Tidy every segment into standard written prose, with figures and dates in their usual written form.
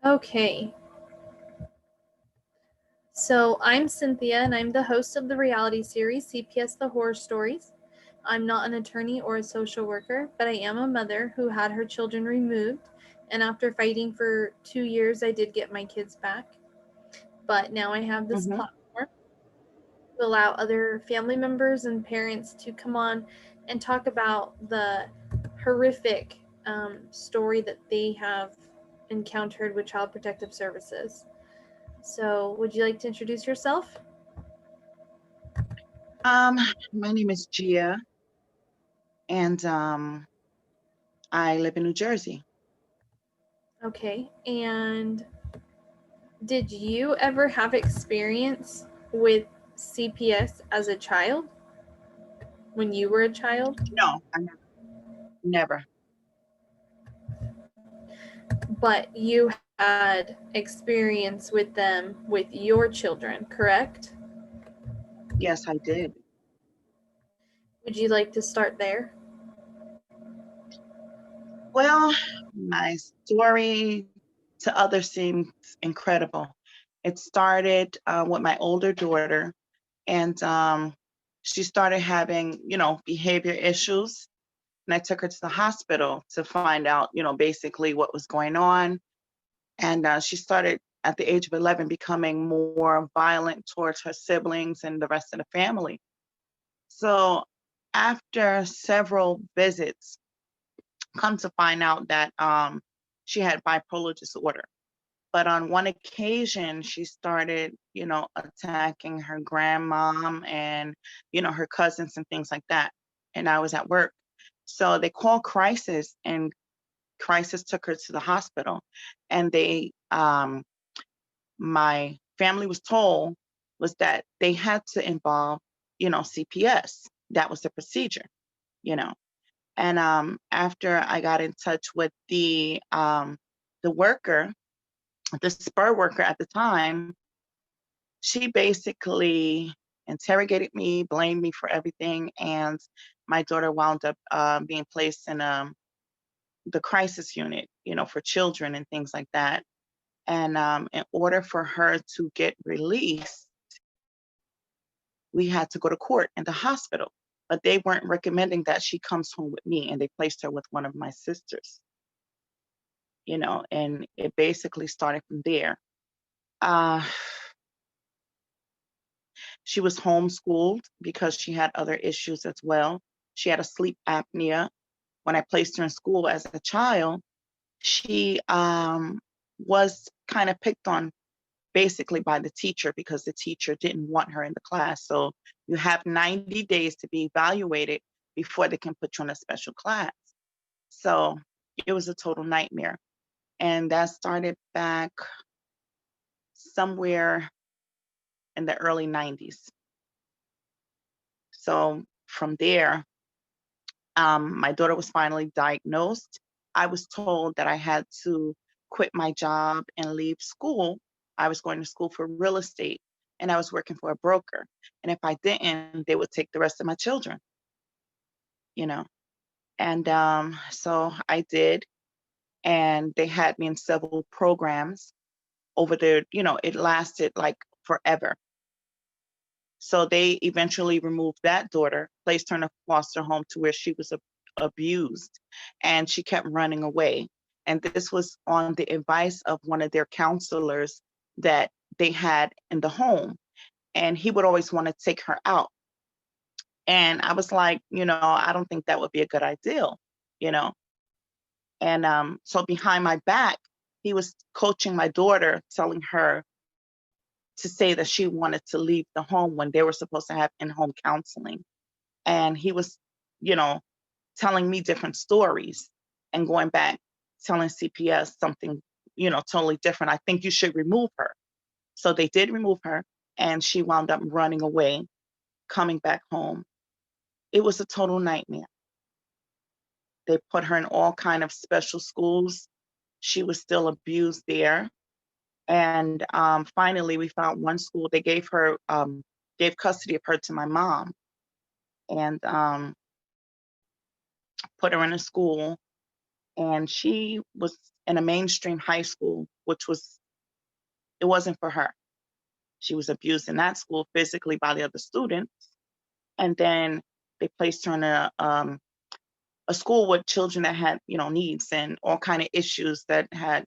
Okay. So I'm Cynthia, and I'm the host of the reality series CPS the Horror Stories. I'm not an attorney or a social worker, but I am a mother who had her children removed. And after fighting for 2 years, I did get my kids back. But now I have this Hmm. platform to allow other family members and parents to come on and talk about the horrific story that they have encountered with Child Protective Services. So, would you like to introduce yourself? Um, my name is Gia, and I live in New Jersey. Okay. And did you ever have experience with CPS as a child when you were a child? No, I never. But you had experience with them with your children, correct? Yes, I did. Would you like to start there? Well, my story to others seems incredible. It started with my older daughter, and she started having, behavior issues. And I took her to the hospital to find out, basically what was going on. And she started at the age of 11 becoming more violent towards her siblings and the rest of the family. So after several visits, come to find out that she had bipolar disorder. But on one occasion, she started, attacking her grandmom and, her cousins and things like that. And I was at work. So they called crisis, and crisis took her to the hospital. And my family was told was that they had to involve, CPS. That was the procedure, you know. And after I got in touch with the worker, the spur worker at the time, she basically interrogated me, blamed me for everything, and my daughter wound up being placed in the crisis unit, for children and things like that. And in order for her to get released, we had to go to court and the hospital. But they weren't recommending that she comes home with me, and they placed her with one of my sisters, and it basically started from there. Uh, she was homeschooled because she had other issues as well. She had a sleep apnea. When I placed her in school as a child, she was kind of picked on basically by the teacher because the teacher didn't want her in the class. So you have 90 days to be evaluated before they can put you in a special class. So it was a total nightmare. And that started back somewhere in the early 90s. So from there, my daughter was finally diagnosed. I was told that I had to quit my job and leave school. I was going to school for real estate, and I was working for a broker. And if I didn't, they would take the rest of my children, you know. And so I did, and they had me in several programs over there. It lasted like forever. So they eventually removed that daughter, placed her in a foster home to where she was abused, and she kept running away. And this was on the advice of one of their counselors that they had in the home. And he would always want to take her out. And I was like, I don't think that would be a good idea, you know. And so behind my back, he was coaching my daughter, telling her to say that she wanted to leave the home when they were supposed to have in-home counseling. And he was, you know, telling me different stories and going back telling CPS something, totally different. I think you should remove her. So they did remove her, and she wound up running away, coming back home. It was a total nightmare. They put her in all kind of special schools. She was still abused there. And finally, we found one school. They gave custody of her to my mom, and put her in a school. And she was in a mainstream high school, it wasn't for her. She was abused in that school physically by the other students. And then they placed her in a school with children that had, needs and all kind of issues that had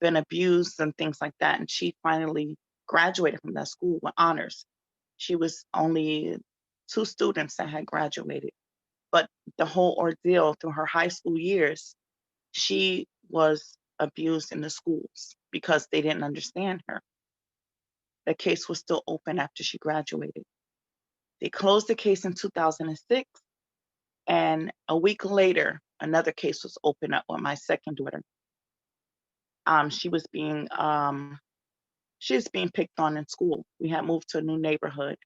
been abused and things like that. And she finally graduated from that school with honors. She was only 2 students that had graduated. But the whole ordeal through her high school years, she was abused in the schools because they didn't understand her. The case was still open after she graduated. They closed the case in 2006, and a week later, another case was opened up with my second daughter. She was being picked on in school. We had moved to a new neighborhood,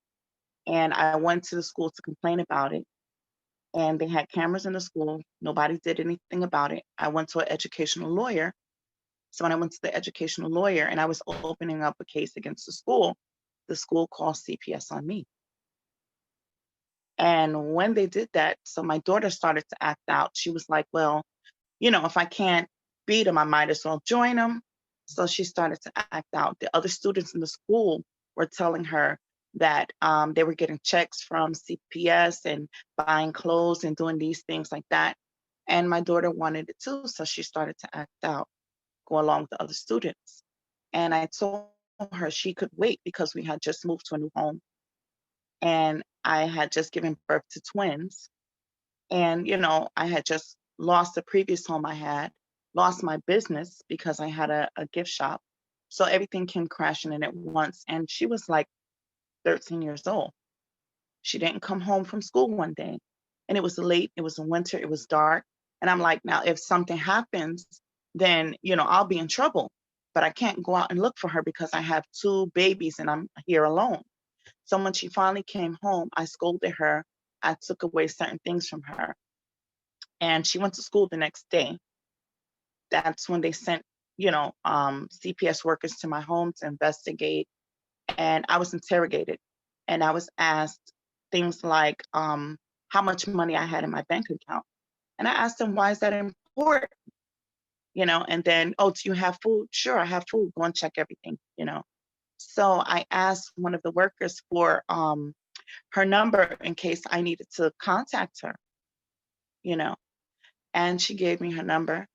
and I went to the school to complain about it. And they had cameras in the school. Nobody did anything about it. I went to an educational lawyer. So when I went to the educational lawyer and I was opening up a case against the school called CPS on me. And when they did that, so my daughter started to act out. She was like, well, if I can't beat them, I might as well join them. So she started to act out. The other students in the school were telling her that they were getting checks from CPS and buying clothes and doing these things like that. And my daughter wanted it too. So she started to act out, go along with the other students. And I told her she could wait because we had just moved to a new home. And I had just given birth to twins. And, I had just lost the previous home I had, lost my business because I had a gift shop. So everything came crashing in at once. And she was like 13 years old. She didn't come home from school one day. And it was late, it was winter, it was dark. And I'm like, now, if something happens, then, I'll be in trouble. But I can't go out and look for her because I have 2 babies and I'm here alone. So when she finally came home, I scolded her. I took away certain things from her. And she went to school the next day. That's when they sent, CPS workers to my home to investigate. And I was interrogated. And I was asked things like how much money I had in my bank account. And I asked them, why is that important? And then, oh, do you have food? Sure, I have food. Go and check everything. So I asked one of the workers for her number in case I needed to contact her, you know, and she gave me her number.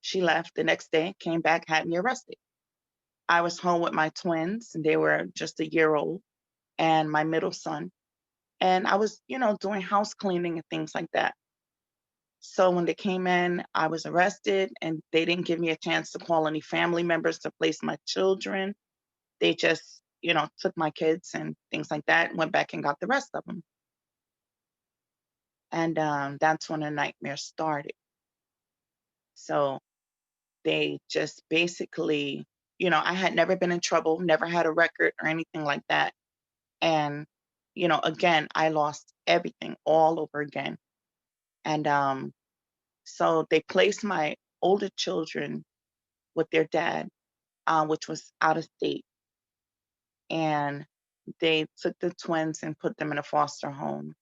She left the next day, came back, had me arrested. I was home with my twins, and they were just a year old, and my middle son. And I was, doing house cleaning and things like that. So when they came in, I was arrested, and they didn't give me a chance to call any family members to place my children. They just, took my kids and things like that, and went back and got the rest of them. And that's when the nightmare started. So they just basically, I had never been in trouble, never had a record or anything like that. And, again, I lost everything all over again. And so they placed my older children with their dad, which was out of state. And they took the twins and put them in a foster home.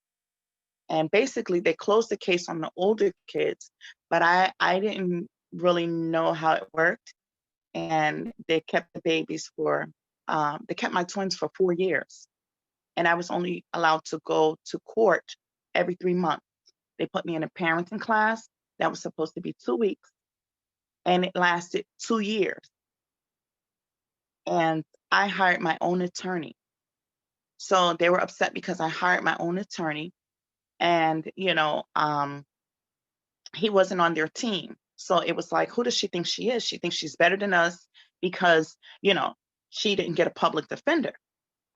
And basically, they closed the case on the older kids, but I didn't really know how it worked. And they kept the babies they kept my twins for 4 years. And I was only allowed to go to court every 3 months. They put me in a parenting class that was supposed to be 2 weeks, and it lasted 2 years. And I hired my own attorney. So they were upset because I hired my own attorney, and, he wasn't on their team. So it was like, who does she think she is? She thinks she's better than us because, she didn't get a public defender.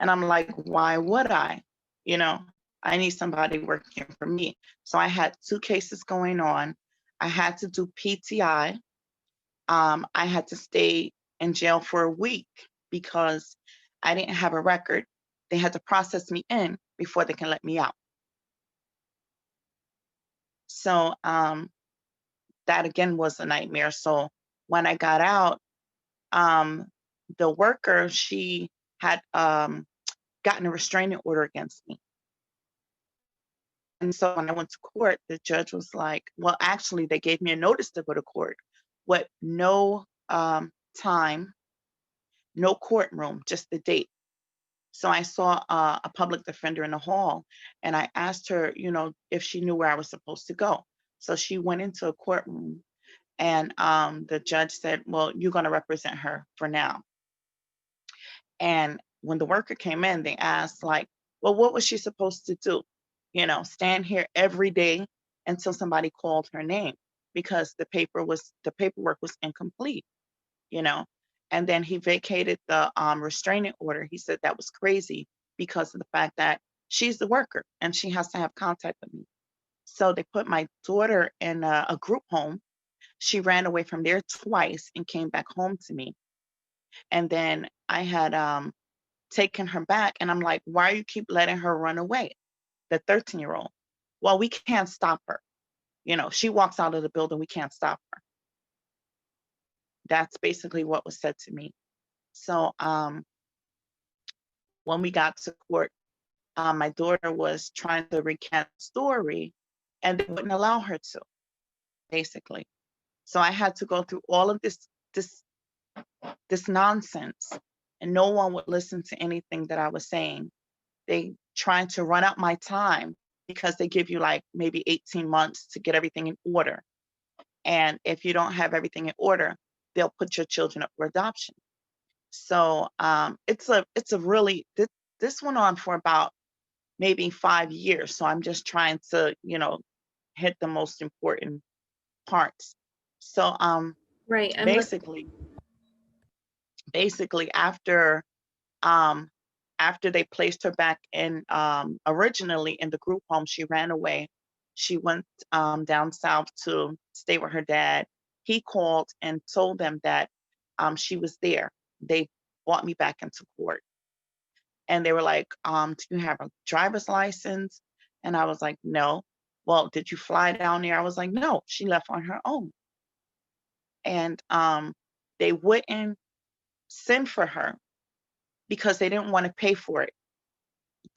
And I'm like, why would I? You know, I need somebody working for me. So I had 2 cases going on. I had to do PTI. I had to stay in jail for a week because I didn't have a record. They had to process me in before they can let me out. So that again was a nightmare. So when I got out, um, the worker, she had gotten a restraining order against me. And so when I went to court, the judge was like, well, actually, they gave me a notice to go to court. with no time, no courtroom, just the date. So I saw a public defender in the hall, and I asked her, if she knew where I was supposed to go. So she went into a courtroom, and the judge said, "Well, you're going to represent her for now." And when the worker came in, they asked, like, "Well, what was she supposed to do? Stand here every day until somebody called her name because the paperwork was incomplete." you know. And then he vacated the restraining order. He said that was crazy because of the fact that she's the worker and she has to have contact with me. So they put my daughter in a group home. She ran away from there twice and came back home to me. And then I had taken her back, and I'm like, "Why you keep letting her run away?" The 13-year-old. "Well, we can't stop her. She walks out of the building. We can't stop her." That's basically what was said to me. So when we got to court, my daughter was trying to recant the story, and they wouldn't allow her to, basically. So I had to go through all of this this nonsense, and no one would listen to anything that I was saying. They trying to run out my time because they give you like maybe 18 months to get everything in order. And if you don't have everything in order, they'll put your children up for adoption. So it's a really this went on for about maybe 5 years. So I'm just trying to, hit the most important parts. So Right. basically basically um after they placed her back in originally in the group home, she ran away. She went down south to stay with her dad. He called and told them that she was there. They brought me back into court, and they were like, "Do you have a driver's license?" And I was like, "No." "Well, did you fly down there?" I was like, "No, she left on her own." And they wouldn't send for her because they didn't want to pay for it,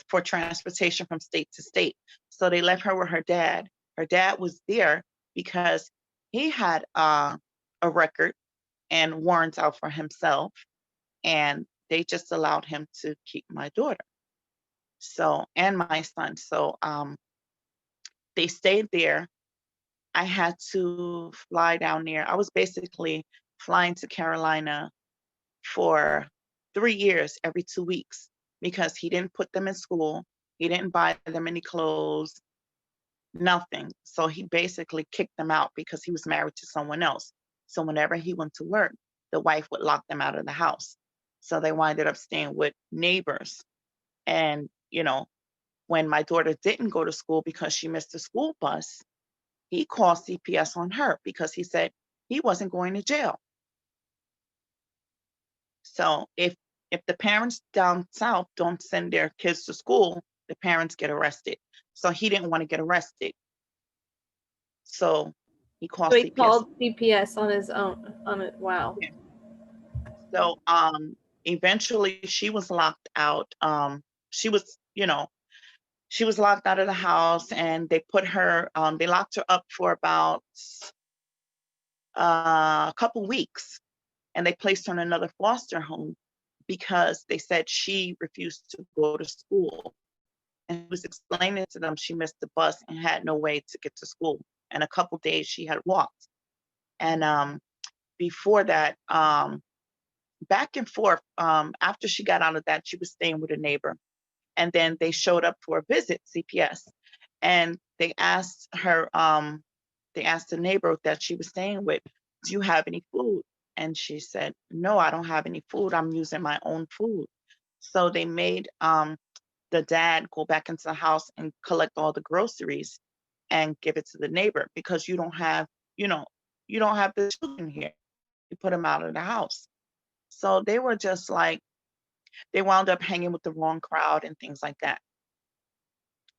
for transportation from state to state. So they left her with her dad. Her dad was there because he had a record and warrants out for himself, and they just allowed him to keep my daughter. So, and my son. So they stayed there. I had to fly down there. I was basically flying to Carolina for 3 years every 2 weeks because he didn't put them in school. He didn't buy them any clothes, nothing. So he basically kicked them out because he was married to someone else. So whenever he went to work, the wife would lock them out of the house. So they winded up staying with neighbors. And, when my daughter didn't go to school because she missed the school bus, he called CPS on her because he said he wasn't going to jail. So if the parents down south don't send their kids to school, the parents get arrested. So he didn't want to get arrested. So he called So he CPS. called CPS on his own. On it. Wow. Yeah. So eventually she was locked out. She was, she was locked out of the house, and they locked her up for about a couple weeks, and they placed her in another foster home because they said she refused to go to school. And she was explaining to them she missed the bus and had no way to get to school. And a couple days she had walked. And before that, back and forth, after she got out of that, she was staying with a neighbor. And then they showed up for a visit, CPS. And they asked the neighbor that she was staying with, "Do you have any food?" And she said, "No, I don't have any food. I'm using my own food." So they made the dad go back into the house and collect all the groceries and give it to the neighbor because you know, you don't have the children here. You put them out of the house. So they were just like, they wound up hanging with the wrong crowd and things like that,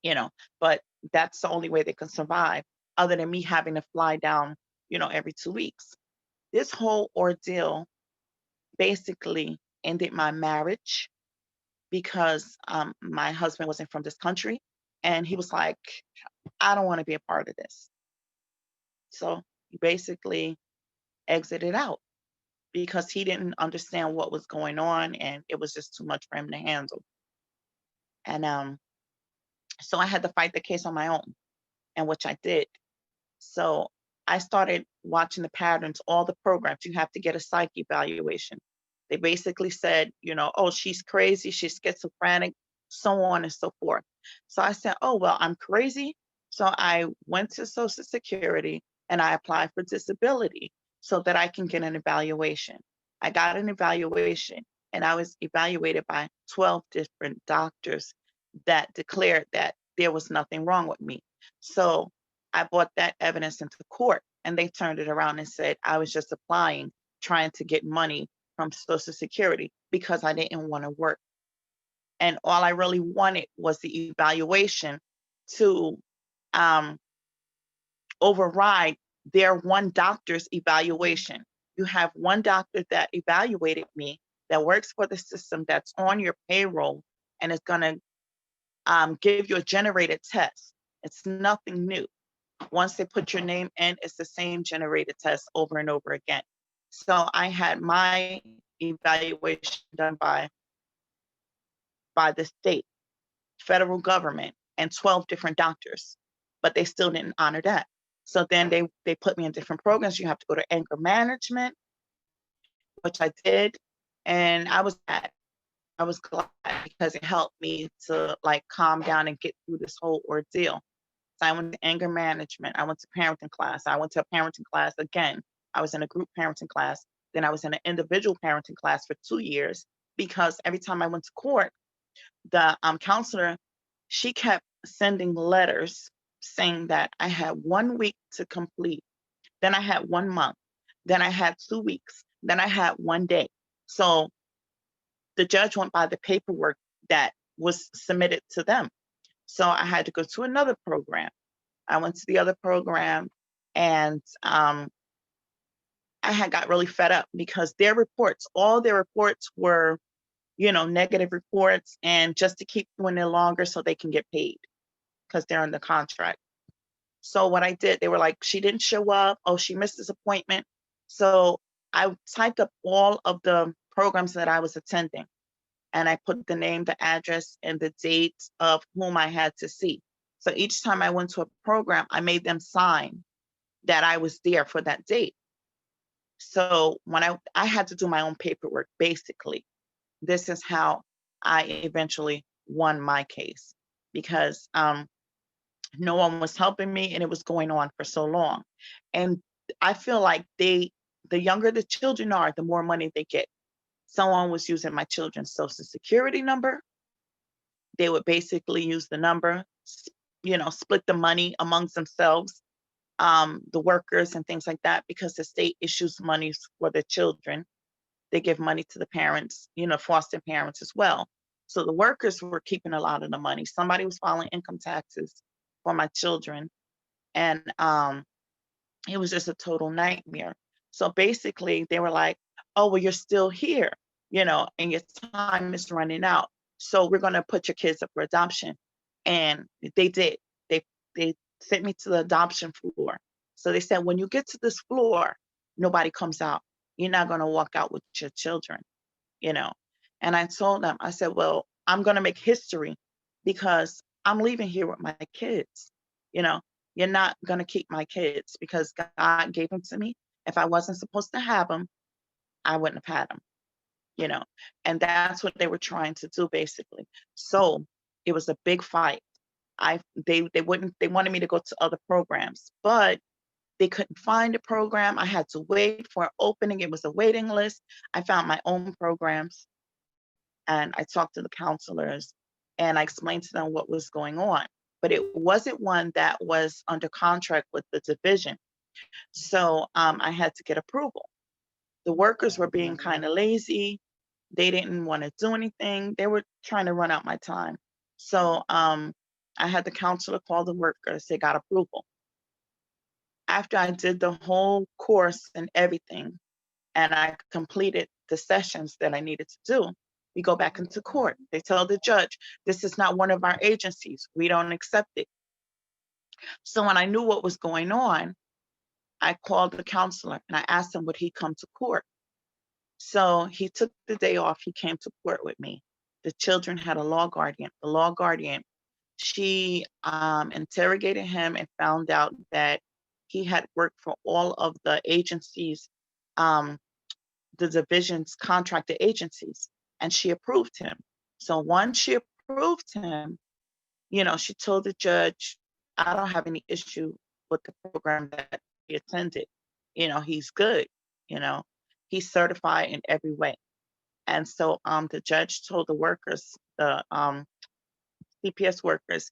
you know. But that's the only way they could survive, other than me having to fly down, every 2 weeks. This whole ordeal basically ended my marriage because my husband wasn't from this country, and he was like, "I don't want to be a part of this." So he basically exited out because he didn't understand what was going on and it was just too much for him to handle. And so I had to fight the case on my own, and which I did. So I started watching the patterns, all the programs. You have to get a psych evaluation. They basically said, oh, she's crazy, she's schizophrenic, so on and so forth. So I said, oh, well, I'm crazy. So I went to Social Security and I applied for disability so that I can get an evaluation. I got an evaluation and I was evaluated by 12 different doctors that declared that there was nothing wrong with me. So I brought that evidence into court and they turned it around and said I was just applying, trying to get money from Social Security because I didn't want to work. And all I really wanted was the evaluation to override their one doctor's evaluation. You have one doctor that evaluated me that works for the system that's on your payroll and is going to give you a generated test. It's nothing new. Once they put your name in, it's the same generated test over and over again. So I had my evaluation done by the state, federal government, and 12 different doctors, but they still didn't honor that. So then they put me in different programs. You have to go to anger management, which I did, and I was glad. I was glad because it helped me to like calm down and get through this whole ordeal. So I went to anger management. I went to parenting class. I went to a parenting class again. I was in a group parenting class. Then I was in an individual parenting class for 2 years because every time I went to court, the counselor, she kept sending letters saying that I had 1 week to complete. Then I had 1 month. Then I had 2 weeks. Then I had 1 day. So the judge went by the paperwork that was submitted to them. So I had to go to another program. I went to the other program and I had got really fed up because their reports, all their reports were, negative reports and just to keep doing it longer so they can get paid because they're in the contract. So what I did, they were like, she didn't show up. Oh, she missed this appointment. So I typed up all of the programs that I was attending and I put the name, the address, and the date of whom I had to see. So each time I went to a program, I made them sign that I was there for that date. So when I had to do my own paperwork, basically, this is how I eventually won my case because no one was helping me and it was going on for so long. And I feel like the younger the children are, the more money they get. Someone was using my children's social security number. They would basically use the number, split the money amongst themselves, the workers and things like that, because the state issues monies for the children. They give money to the parents, foster parents as well. So the workers were keeping a lot of the money. Somebody was filing income taxes for my children. And it was just a total nightmare. So basically, they were like, oh, well, you're still here, and your time is running out. So we're going to put your kids up for adoption. And they did. They sent me to the adoption floor. So they said, when you get to this floor, nobody comes out. You're not going to walk out with your children, you know. And I told them, I said, well, I'm going to make history because I'm leaving here with my kids, you know. You're not going to keep my kids because God gave them to me. If I wasn't supposed to have them, I wouldn't have had them, you know. And that's what they were trying to do basically. So it was a big fight. They wanted me to go to other programs, but they couldn't find a program. I had to wait for an opening. It was a waiting list. I found my own programs and I talked to the counselors and I explained to them what was going on. But it wasn't one that was under contract with the division. So I had to get approval. The workers were being kind of lazy. They didn't want to do anything. They were trying to run out my time. So I had the counselor call the workers. They got approval. After I did the whole course and everything, and I completed the sessions that I needed to do, we go back into court. They tell the judge, this is not one of our agencies. We don't accept it. So when I knew what was going on, I called the counselor and I asked him, would he come to court? So he took the day off. He came to court with me. The children had a law guardian. The law guardian, she interrogated him and found out that he had worked for all of the agencies, um, the division's contracted agencies, and she approved him. So once she approved him, she told the judge, I don't have any issue with the program that he attended. He's good, you know, he's certified in every way. And so the judge told the workers, the CPS workers,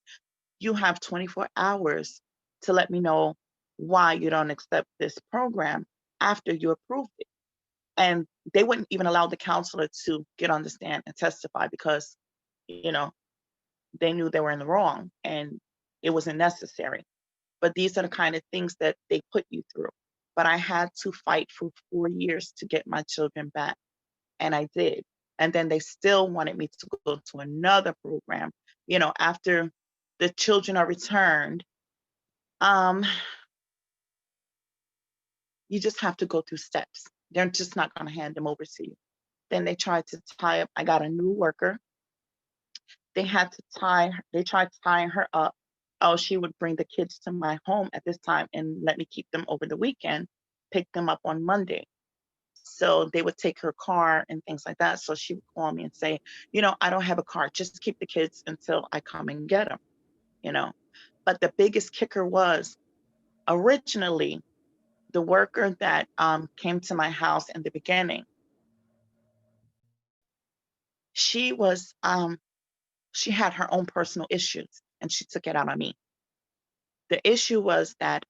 you have 24 hours to let me know why you don't accept this program after you approved it. And they wouldn't even allow the counselor to get on the stand and testify because, you know, they knew they were in the wrong and it wasn't necessary. But these are the kind of things that they put you through. But I had to fight for 4 years to get my children back, and I did. And then they still wanted me to go to another program, after the children are returned. Um, you just have to go through steps. They're just not going to hand them over to you. Then they tried to tie up. I got a new worker. They tried tying her up. Oh, she would bring the kids to my home at this time and let me keep them over the weekend, pick them up on Monday. So they would take her car and things like that. So she would call me and say, I don't have a car. Just keep the kids until I come and get them, you know. But the biggest kicker was originally the worker that came to my house in the beginning, she was she had her own personal issues and she took it out on me. The issue was that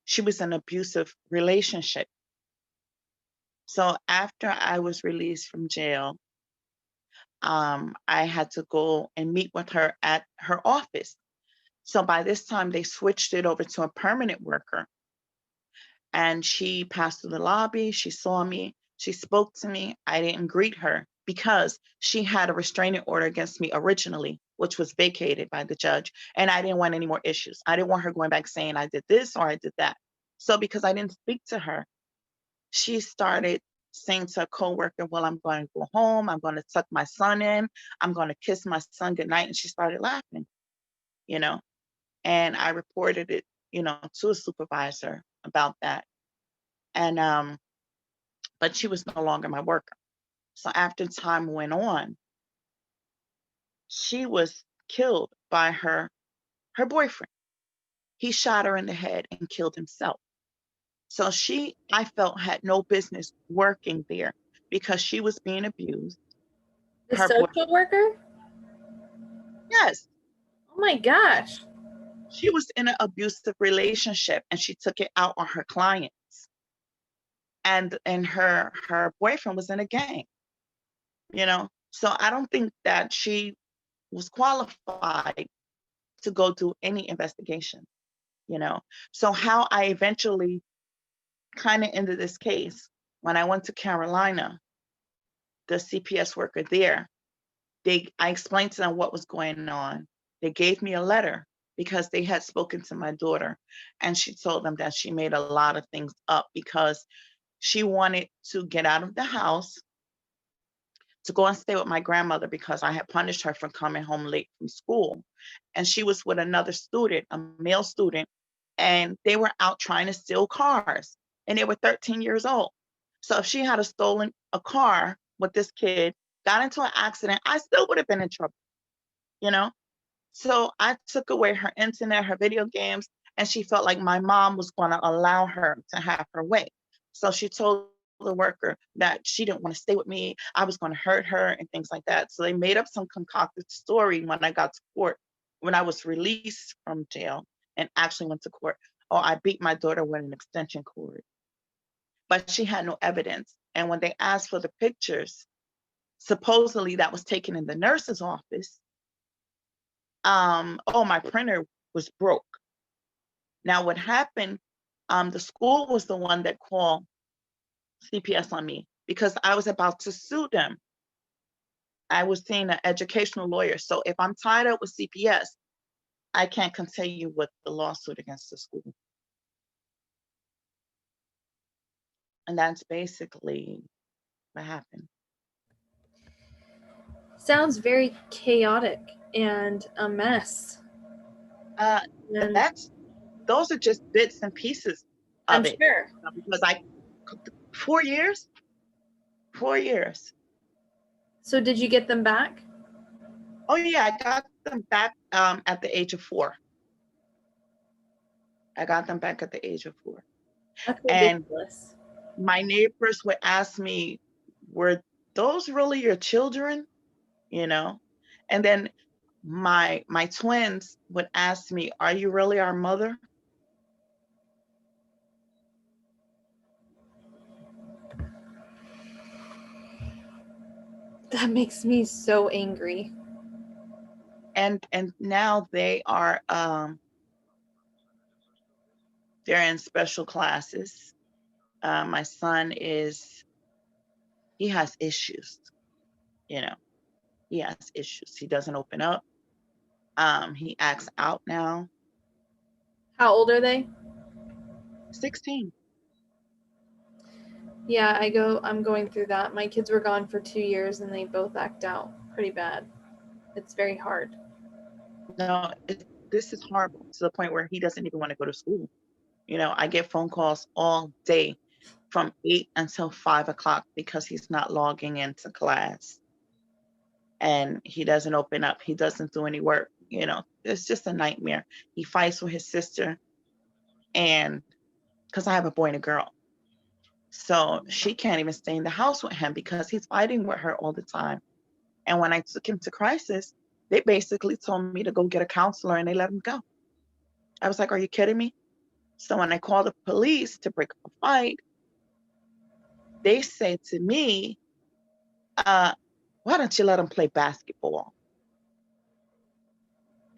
she was in an abusive relationship. So after I was released from jail, I had to go and meet with her at her office. So by this time, they switched it over to a permanent worker. And she passed through the lobby. She saw me. She spoke to me. I didn't greet her because she had a restraining order against me originally, which was vacated by the judge. And I didn't want any more issues. I didn't want her going back saying I did this or I did that. So because I didn't speak to her, she started saying to a coworker, well, I'm going to go home. I'm going to tuck my son in. I'm going to kiss my son goodnight. And she started laughing, you know, and I reported it, to a supervisor about that. And, but she was no longer my worker. So after time went on, she was killed by her boyfriend. He shot her in the head and killed himself. So she, I felt, had no business working there because she was being abused. The Her boy, social worker? yes, Oh my gosh. she was in an abusive relationship and she took it out on her clients. And her boyfriend was in a gang, So I don't think that she was qualified to go do any investigation, you know. So how I eventually kind of ended this case, when I went to Carolina, the CPS worker there, I explained to them what was going on. They gave me a letter because they had spoken to my daughter, and she told them that she made a lot of things up because she wanted to get out of the house to go and stay with my grandmother because I had punished her for coming home late from school. And she was with another student, a male student, and they were out trying to steal cars. And they were 13 years old. So if she had stolen a car with this kid, got into an accident, I still would have been in trouble, you know? So I took away her internet, her video games, and she felt like my mom was going to allow her to have her way. So she told the worker that she didn't want to stay with me. I was going to hurt her and things like that. So they made up some concocted story when I got to court, when I was released from jail and actually went to court. Oh, I beat my daughter with an extension cord. But she had no evidence. And when they asked for the pictures, supposedly that was taken in the nurse's office. Oh, my printer was broke. Now what happened, the school was the one that called CPS on me because I was about to sue them. I was seeing an educational lawyer. So if I'm tied up with CPS, I can't continue with the lawsuit against the school. And that's basically what happened. Sounds very chaotic and a mess. Uh, And that's those are just bits and pieces I'm of it, sure. because I 4 years, 4 years. So did you get them back? Oh, yeah, I got them back, at the age of 4. I got them back at the age of 4. That's And ridiculous. my neighbors would ask me, "Were those really your children?" You know? And then my twins would ask me, "Are you really our mother?" That makes me so angry. And now they are, they're in special classes. My son he has issues, you know? He has issues. He doesn't open up. He acts out now. How old are they? 16. Yeah, I'm going through that. My kids were gone for 2 years and they both act out pretty bad. It's very hard. No, this is horrible to the point where he doesn't even want to go to school. I get phone calls all day from 8 until 5 o'clock because he's not logging into class and he doesn't open up. He doesn't do any work. It's just a nightmare. He fights with his sister, and because I have a boy and a girl. So she can't even stay in the house with him because he's fighting with her all the time. And when I took him to crisis, they basically told me to go get a counselor and they let him go. I was like, "Are you kidding me?" So when I called the police to break up a fight, they say to me, uh, "Why don't you let him play basketball?"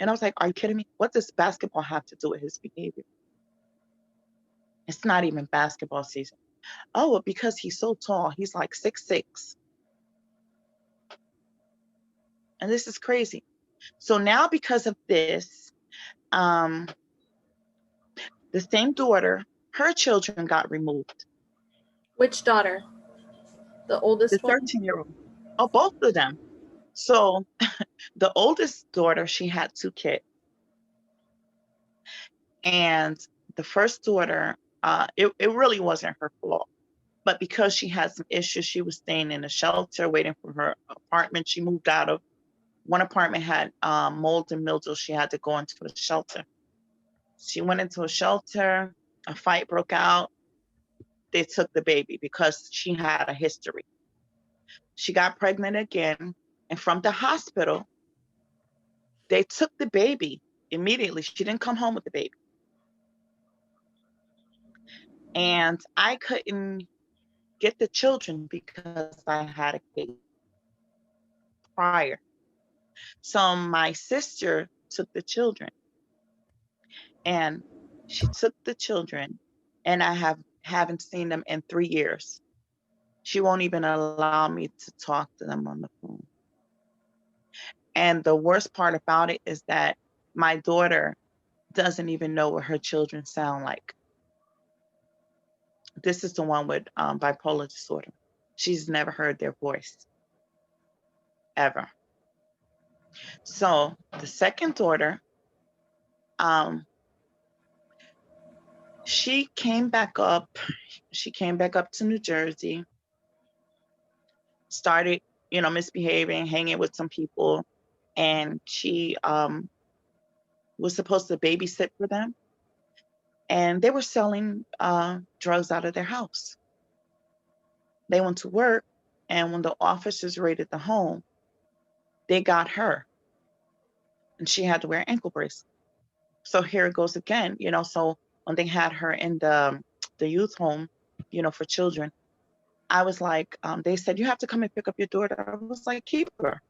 And I was like, "Are you kidding me? What does basketball have to do with his behavior? It's not even basketball season." "Oh, well, because he's so tall. He's like 6'6". And this is crazy. So now because of this, um, the same daughter, her children got removed. Which daughter? The The oldest one? 13-year-old. Oh, both of them. So the oldest daughter, she had 2 kids. And the first daughter, it really wasn't her fault. But because she had some issues, she was staying in a shelter waiting for her apartment. She moved out of one apartment had mold and mildew. She had to go into a shelter. She went into a shelter. A fight broke out. They took the baby because she had a history. She got pregnant again. And from the hospital, they took the baby immediately. She didn't come home with the baby. And I couldn't get the children because I had a case prior. So my sister took the children, and she took the children, and I haven't seen them in 3 years. She won't even allow me to talk to them on the phone. And the worst part about it is that my daughter doesn't even know what her children sound like. This is the one with bipolar disorder. She's never heard their voice, ever. So the second daughter, um, she came back up. She came back up to New Jersey, started, misbehaving, hanging with some people, and she was supposed to babysit for them, and they were selling drugs out of their house. They went to work, and when the officers raided the home, they got her, and she had to wear ankle bracelets. So here it goes again, so when they had her in the youth home, for children, I was like, they said, "You have to come and pick up your daughter." I was like, "Keep her."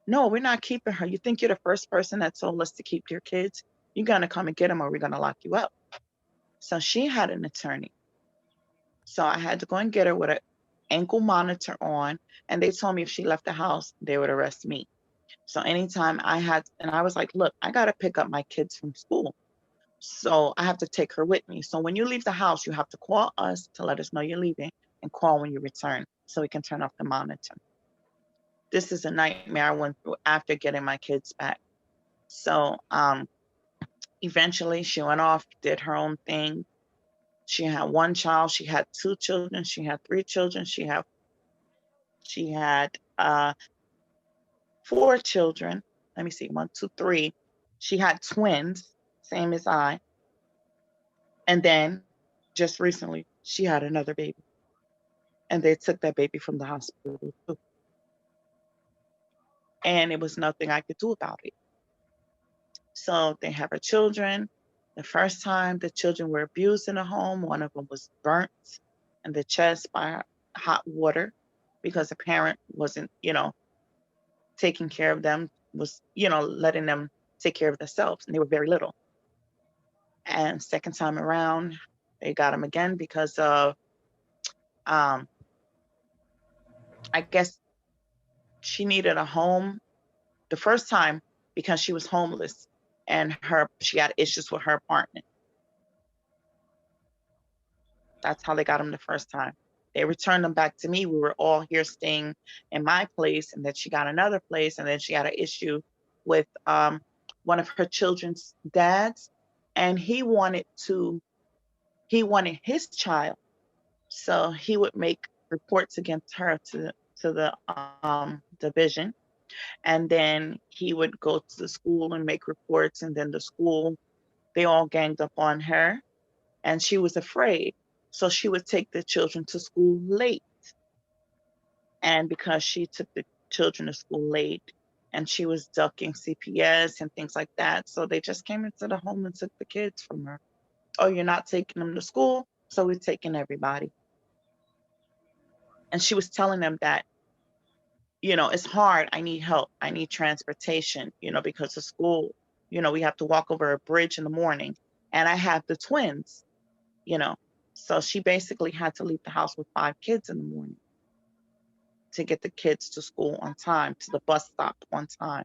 "No, we're not keeping her. You think you're the first person that told us to keep your kids? You're gonna come and get them or we're gonna lock you up." So she had an attorney. So I had to go and get her with an ankle monitor on, and they told me if she left the house, they would arrest me. So anytime and I was like, "Look, I gotta pick up my kids from school." So I have to take her with me. So when you leave the house, you have to call us to let us know you're leaving and call when you return so we can turn off the monitor. This is a nightmare I went through after getting my kids back. So eventually she went off, did her own thing. She had one child, she had two children, she had three children, she had four children. Let me see, one, two, three. She had twins, same as I. And then just recently, she had another baby. And they took that baby from the hospital too. And it was nothing I could do about it. So they have her children. The first time the children were abused in the home, one of them was burnt in the chest by hot water because the parent wasn't, taking care of them, was, letting them take care of themselves. And they were very little. And second time around, they got them again because of, um, I guess she needed a home the first time because she was homeless and she had issues with her apartment. That's how they got him the first time. They returned them back to me. We were all here staying in my place, and then she got another place, and then she had an issue with one of her children's dads, and he wanted his child, so he would make reports against her to the division, and then he would go to the school and make reports, and then the school, they all ganged up on her, and she was afraid. So she would take the children to school late. And because she took the children to school late and she was ducking CPS and things like that, so they just came into the home and took the kids from her. Oh, you're not taking them to school, so we're taking everybody. And she was telling them that, it's hard. I need help. I need transportation, because of school. We have to walk over a bridge in the morning. And I have the twins, you know. So she basically had to leave the house with 5 kids in the morning to get the kids to school on time, to the bus stop on time.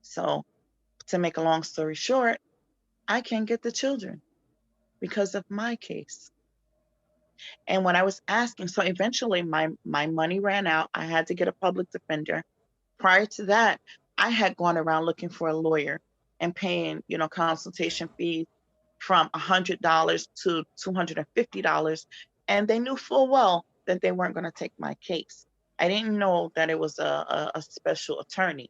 So to make a long story short, I can't get the children because of my case. And when I was asking, so eventually my money ran out. I had to get a public defender. Prior to that, I had gone around looking for a lawyer and paying, consultation fees from $100 to $250. And they knew full well that they weren't going to take my case. I didn't know that it was a special attorney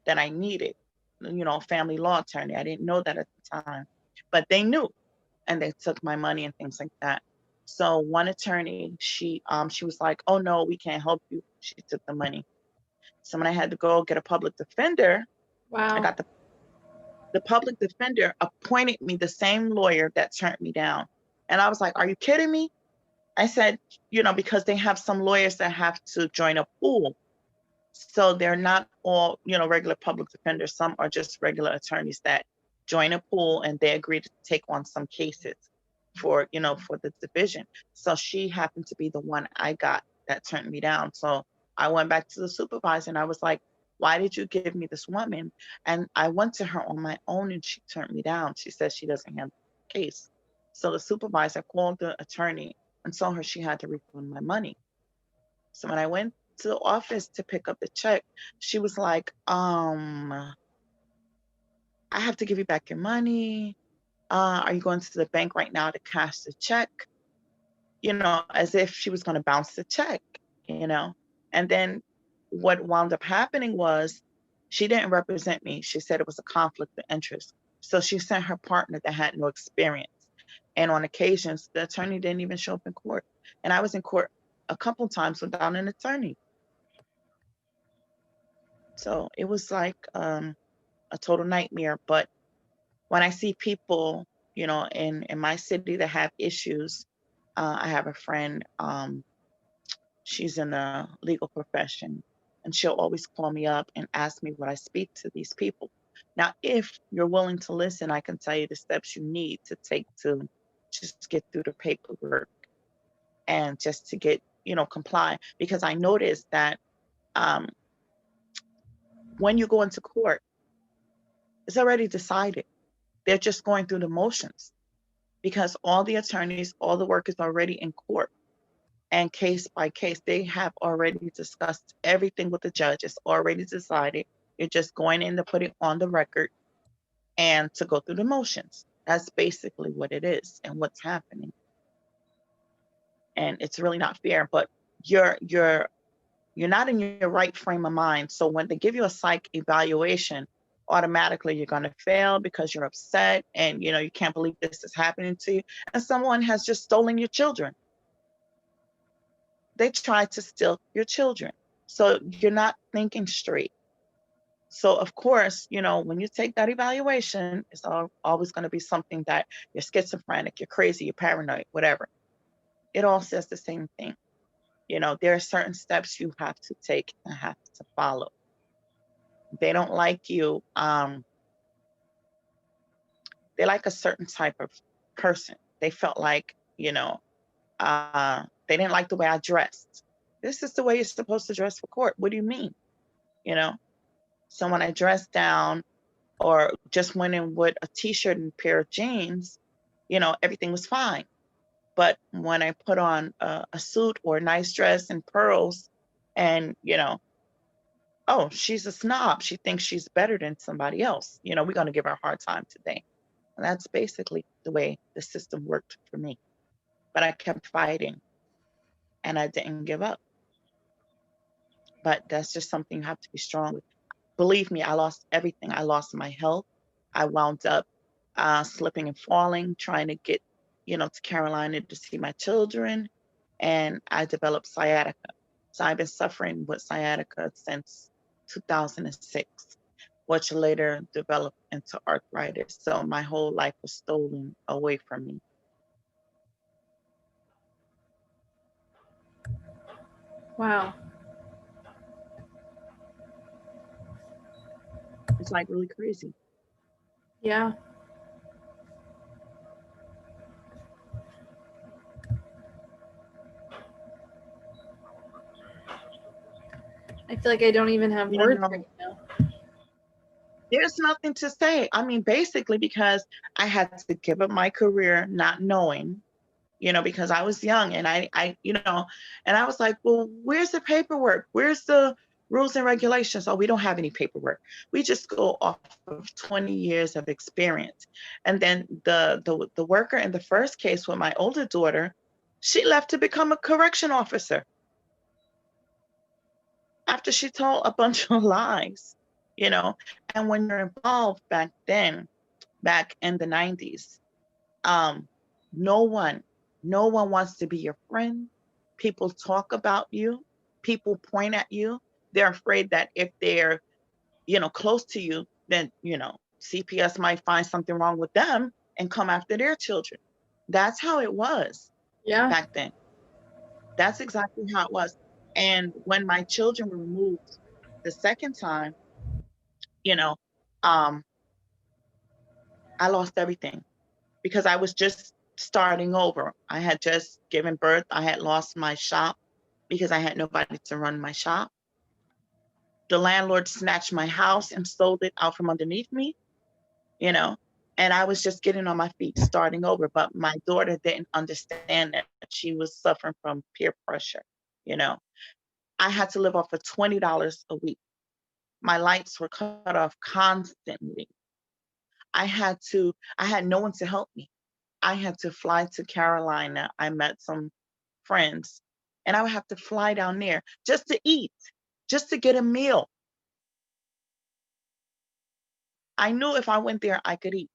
that I needed, a family law attorney. I didn't know that at the time, but they knew, and they took my money and things like that. So one attorney, she was like, "Oh no, we can't help you." She took the money. So when I had to go get a public defender, I Wow. got the public defender appointed me the same lawyer that turned me down. And I was like, "Are you kidding me?" I said, because they have some lawyers that have to join a pool. So they're not all, regular public defenders. Some are just regular attorneys that join a pool and they agree to take on some cases for the division. So she happened to be the one I got that turned me down. So I went back to the supervisor and I was like, "Why did you give me this woman?" And I went to her on my own and she turned me down. She said she doesn't handle the case. So the supervisor called the attorney and told her she had to refund my money. So when I went to the office to pick up the check, she was like, "I have to give you back your money. Are you going to the bank right now to cash the check?" As if she was going to bounce the check, you know. And then what wound up happening was she didn't represent me. She said it was a conflict of interest. So she sent her partner that had no experience. And on occasions, the attorney didn't even show up in court. And I was in court a couple times without an attorney. So it was like a total nightmare. But when I see people, in my city that have issues, I have a friend. She's in the legal profession, and she'll always call me up and ask me would I speak to these people. Now, if you're willing to listen, I can tell you the steps you need to take to just get through the paperwork and just to get, comply. Because I noticed that um, when you go into court, it's already decided. They're just going through the motions because all the attorneys, all the work is already in court. And case by case, they have already discussed everything with the judge. It's already decided. You're just going in to put it on the record and to go through the motions. That's basically what it is and what's happening. And it's really not fair, but you're not in your right frame of mind. So when they give you a psych evaluation, automatically you're going to fail because you're upset and you can't believe this is happening to you. And someone has just stolen your children. They tried to steal your children. So you're not thinking straight. So of course, when you take that evaluation, it's always going to be something that you're schizophrenic, you're crazy, you're paranoid, whatever. It all says the same thing. There are certain steps you have to take and have to follow. They don't like you. They like a certain type of person. They felt like, they didn't like the way I dressed. This is the way you're supposed to dress for court. What do you mean? You know, so when I dressed down or just went in with a t-shirt and a pair of jeans, everything was fine. But when I put on a suit or a nice dress and pearls and, oh, she's a snob. She thinks she's better than somebody else. We're going to give her a hard time today. And that's basically the way the system worked for me. But I kept fighting and I didn't give up. But that's just something you have to be strong with. Believe me, I lost everything. I lost my health. I wound up slipping and falling, trying to get, to Carolina to see my children. And I developed sciatica. So I've been suffering with sciatica since 2006, which later developed into arthritis. So my whole life was stolen away from me. Wow. It's like really crazy. Yeah. I feel like I don't even have You words know, right now. there's nothing to say. I mean, basically, because I had to give up my career not knowing, because I was young and and I was like, well, where's the paperwork? Where's the rules and regulations? Oh, we don't have any paperwork. We just go off of 20 years of experience. And then the worker in the first case with my older daughter, she left to become a correction officer after she told a bunch of lies, you know. And when you're involved back then, back in the 90s, um, no one, no one wants to be your friend. People talk about you. People point at you. They're afraid that if they're, close to you, then, CPS might find something wrong with them and come after their children. That's how it was Yeah. back then. That's exactly how it was. And when my children were removed the second time, you know, um, I lost everything because I was just starting over. I had just given birth. I had lost my shop because I had nobody to run my shop. The landlord snatched my house and sold it out from underneath me, you know, and I was just getting on my feet, starting over. But my daughter didn't understand that she was suffering from peer pressure, you know. I had to live off of $20 a week. My lights were cut off constantly. I had no one to help me. I had to fly to Carolina. I met some friends, and I would have to fly down there just to eat, just to get a meal. I knew if I went there, I could eat,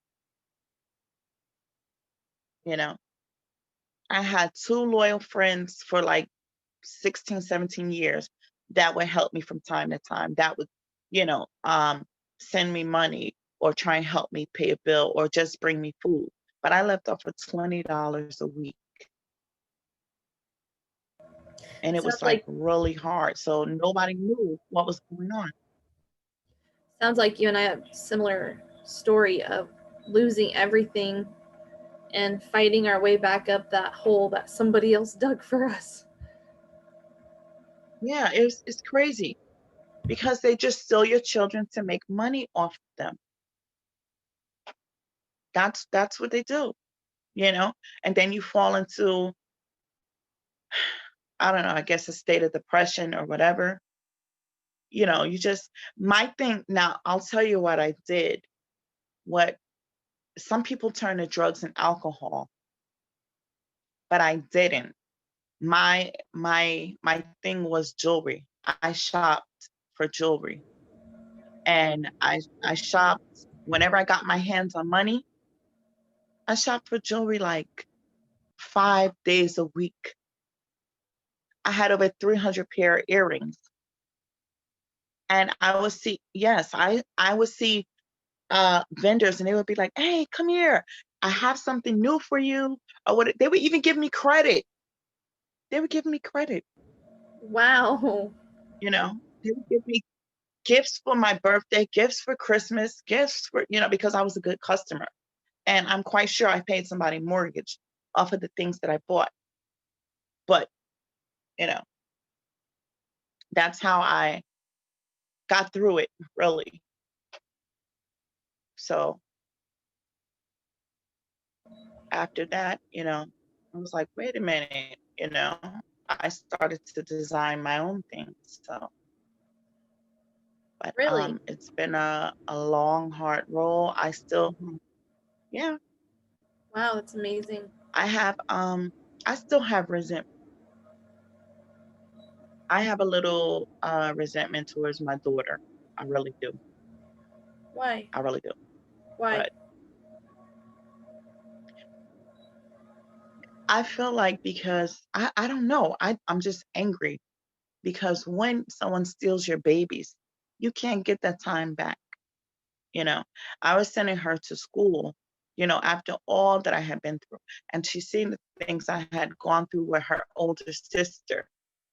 you know. I had two loyal friends for like 16, 17 years that would help me from time to time. That would, you know, um, send me money or try and help me pay a bill or just bring me food. But I left off for $20 a week. And it Sounds was like like really hard. So nobody knew what was going on. sounds like you and I have similar story of losing everything and fighting our way back up that hole that somebody else dug for us. Yeah, it's crazy because they just steal your children to make money off them. That's what they do, you know? And then you fall into, I don't know, I guess a state of depression or whatever. You know, you just my thing now, I'll tell you what I did. What some people turn to drugs and alcohol, but I didn't. My thing was jewelry. I shopped for jewelry, and I shopped whenever I got my hands on money. I shopped for jewelry like 5 days a week. I had over 300 pair of earrings, and I would see, yes, I would see vendors, and they would be like, "Hey, come here. I have something new for you." Or what? They would even give me credit. They would give me credit. Wow. You know, they would give me gifts for my birthday, gifts for Christmas, gifts for, because I was a good customer. And I'm quite sure I paid somebody mortgage off of the things that I bought. But, you know, that's how I got through it, really. So after that, I was like, wait a minute, I started to design my own things. So, but Really? it's been a long, hard roll. Yeah, Wow, that's amazing. I have I still have I have a little resentment towards my daughter. I really do. Why? I really do. Why? But I feel like because I don't know, I'm just angry because when someone steals your babies, you can't get that time back. You know, I was sending her to school, after all that I had been through, and she's seen the things I had gone through with her older sister.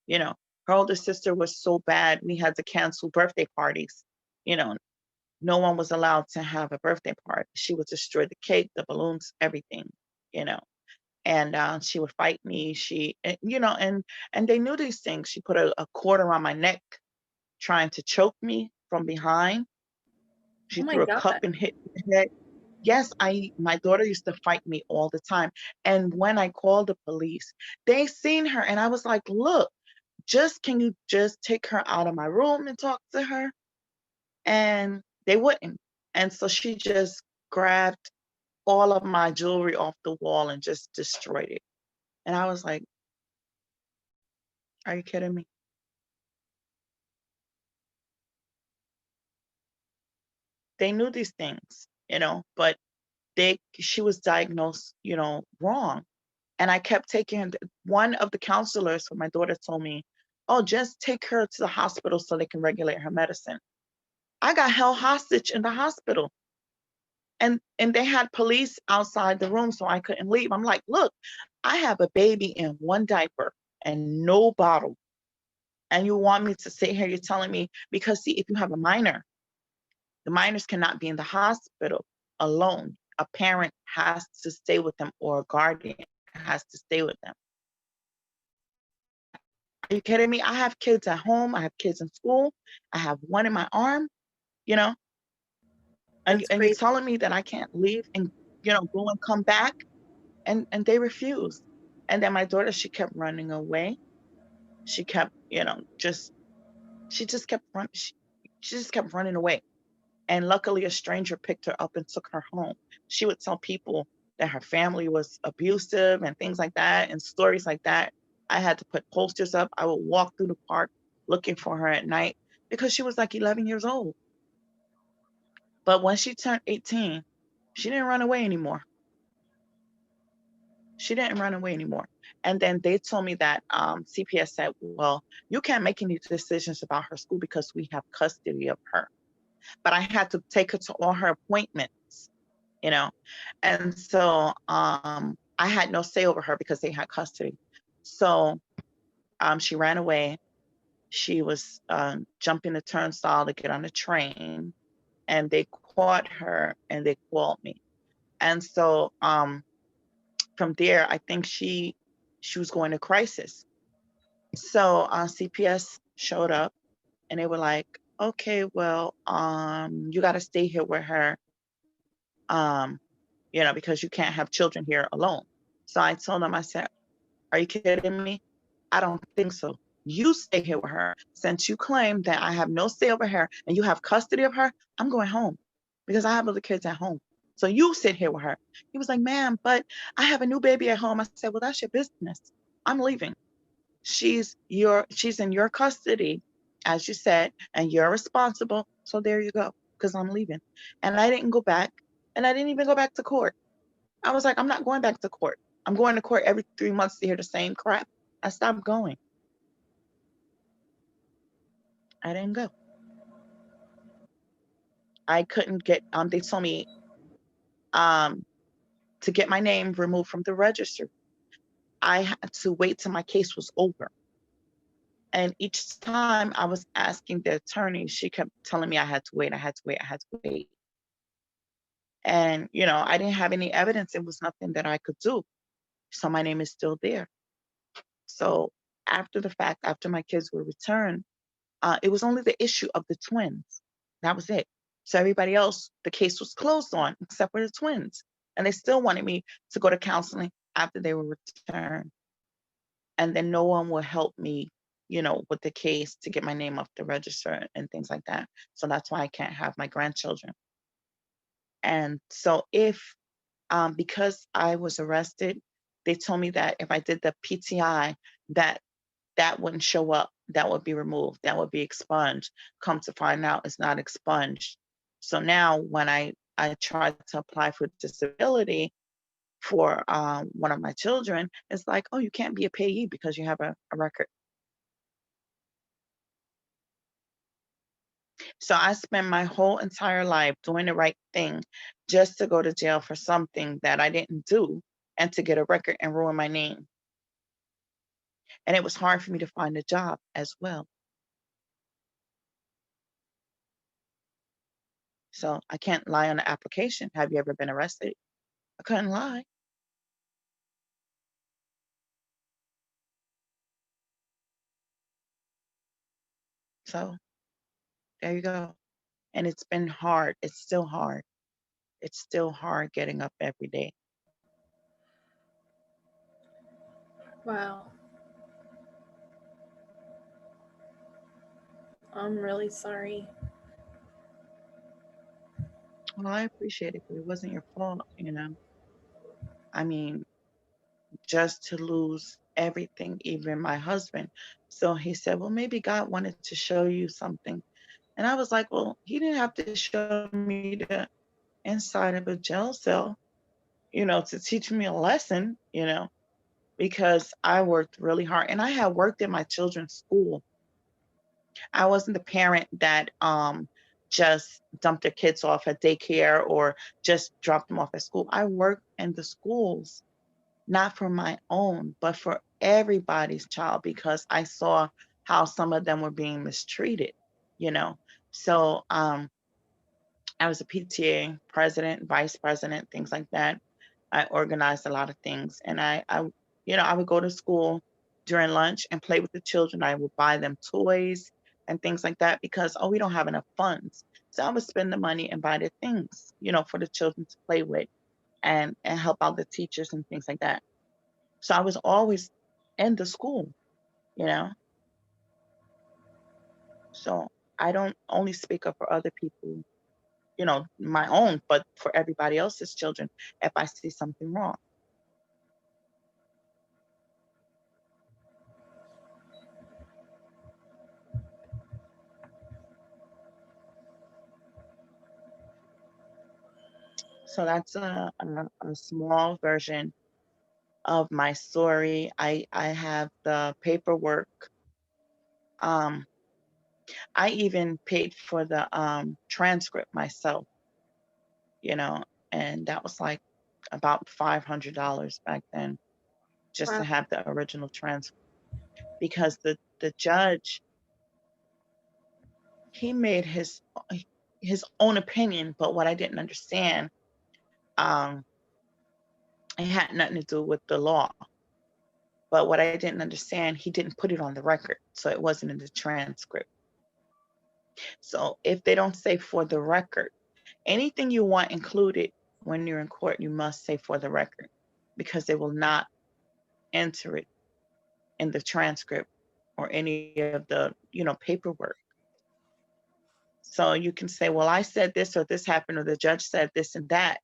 You know, her older sister was so bad, we had to cancel birthday parties. You know, no one was allowed to have a birthday party. She would destroy the cake, the balloons, everything. You know, and she would fight me. And they knew these things. She put a cord around my neck, trying to choke me from behind. Oh She my threw a cup God. and hit my head. Yes, my daughter used to fight me all the time. And when I called the police, they seen her and I was like, look, can you just take her out of my room and talk to her? And they wouldn't. And so she just grabbed all of my jewelry off the wall and just destroyed it. And I was like, are you kidding me? They knew these things, but she was diagnosed, wrong. And I kept taking her. One of the counselors for my daughter told me, "Oh, just take her to the hospital so they can regulate her medicine." I got held hostage in the hospital, and they had police outside the room, so I couldn't leave. I'm like, "Look, I have a baby in one diaper and no bottle, and you want me to sit here? You're telling me because see, if you have a minor, the minors cannot be in the hospital alone. A parent has to stay with them, or a guardian has to stay with them." Are you kidding me? I have kids at home. I have kids in school. I have one in my arm, you know, and That's and you're crazy. telling me that I can't leave and go and come back, and they refuse. And then my daughter, she kept running away. She kept, she just kept running. She just kept running away. And luckily, a stranger picked her up and took her home. She would tell people that her family was abusive and things like that, and stories like that. I had to put posters up. I would walk through the park looking for her at night because she was like 11 years old. But when she turned 18, she didn't run away anymore. She didn't run away anymore. And then they told me that CPS said, well, you can't make any decisions about her school because we have custody of her. But I had to take her to all her appointments, you know. And so I had no say over her because they had custody. So she ran away. She was jumping the turnstile to get on the train, and they caught her and they called me. And so from there, I think she was going to crisis. So CPS showed up and they were like, okay, well, you got to stay here with her. Um, because you can't have children here alone. So I told him, I said, are you kidding me? I don't think so. You stay here with her. Since you claim that I have no say over her and you have custody of her, I'm going home because I have other kids at home. So you sit here with her. He was like, ma'am, but I have a new baby at home. I said, well, that's your business. I'm leaving. She's in your custody, as you said, and you're responsible. So there you go, because I'm leaving. And I didn't go back, and I didn't even go back to court. I was like, I'm not going back to court. I'm going to court every 3 months to hear the same crap. I stopped going. I didn't go. I couldn't get, they told me um, to get my name removed from the register. I had to wait till my case was over. And each time I was asking the attorney, she kept telling me I had to wait, I had to wait, I had to wait. And, I didn't have any evidence. It was nothing that I could do. So my name is still there. So after the fact, after my kids were returned, it was only the issue of the twins. That was it. So everybody else, the case was closed on, except for the twins. And they still wanted me to go to counseling after they were returned. And then no one would help me, with the case to get my name off the register and things like that. So that's why I can't have my grandchildren. And so because I was arrested, they told me that if I did the PTI, that that wouldn't show up, that would be removed, that would be expunged. Come to find out, it's not expunged. So now when I tried to apply for disability for one of my children, it's like, oh, you can't be a payee because you have a record. So I spent my whole entire life doing the right thing just to go to jail for something that I didn't do and to get a record and ruin my name. And it was hard for me to find a job as well. So I can't lie on the application. Have you ever been arrested? I couldn't lie. So there you go. And it's been hard. It's still hard. It's still hard getting up every day. Wow. I'm really sorry. Well, I appreciate it, but it wasn't your fault. I mean, just to lose everything, even my husband. So he said, well, maybe God wanted to show you something. And I was like, well, he didn't have to show me the inside of a jail cell, to teach me a lesson, because I worked really hard and I had worked in my children's school. I wasn't the parent that just dumped their kids off at daycare or just dropped them off at school. I worked in the schools, not for my own, but for everybody's child because I saw how some of them were being mistreated, you know. So I was a PTA president, vice president, things like that. I organized a lot of things, and I would go to school during lunch and play with the children. I would buy them toys and things like that because we don't have enough funds. So I would spend the money and buy the things, for the children to play with and help out the teachers and things like that. So I was always in the school, you know. So I don't only speak up for other people, my own, but for everybody else's children if I see something wrong. So that's a small version of my story. I have the paperwork. Um, I even paid for the transcript myself, you know, and that was like about $500 back then just to Wow. have the original transcript because the judge he made his own opinion, but what I didn't understand, um, it had nothing to do with the law. But what I didn't understand, he didn't put it on the record, so it wasn't in the transcript. So if they don't say for the record, anything you want included when you're in court, you must say for the record, because they will not enter it in the transcript or any of the, paperwork. So you can say, well, I said this or this happened or the judge said this and that.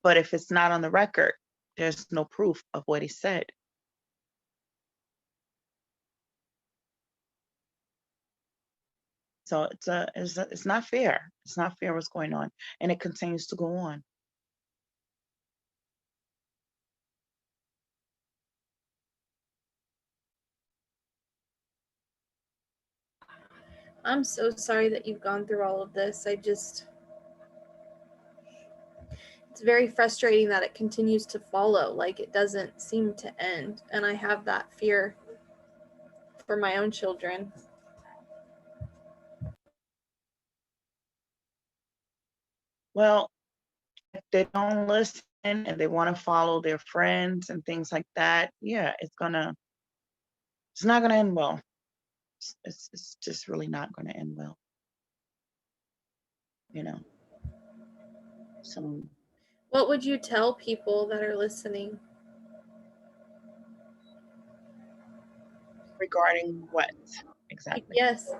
But if it's not on the record, there's no proof of what he said. So it's not fair. It's not fair what's going on, and it continues to go on. I'm so sorry that you've gone through all of this. It's very frustrating that it continues to follow. Like, it doesn't seem to end. And I have that fear for my own children. Well, if they don't listen and they want to follow their friends and things like that, yeah, it's not gonna end well. It's just really not gonna end well, you know. So What would you tell people that are listening? regarding what exactly? Yes,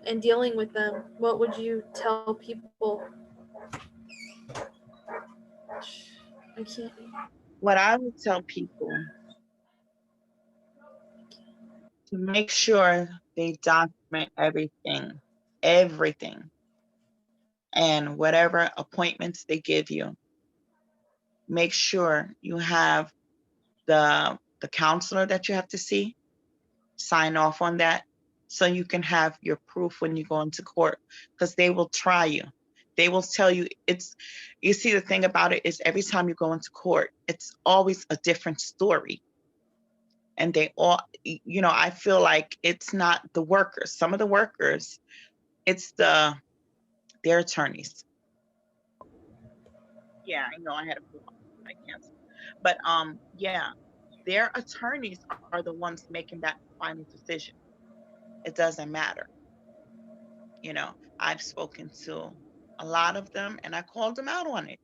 and dealing with them. What would you tell people? I can't. What I would tell people to make sure they document everything, and whatever appointments they give you, make sure you have the counselor that you have to see sign off on that, so you can have your proof when you go into court, because they will try you. They will tell you you see, the thing about it is every time you go into court, it's always a different story. And they all, I feel like it's not the workers. Some of the workers, it's their attorneys. Yeah, I know I had a call. I canceled. But yeah, their attorneys are the ones making that final decision. It doesn't matter. I've spoken to a lot of them and I called them out on it.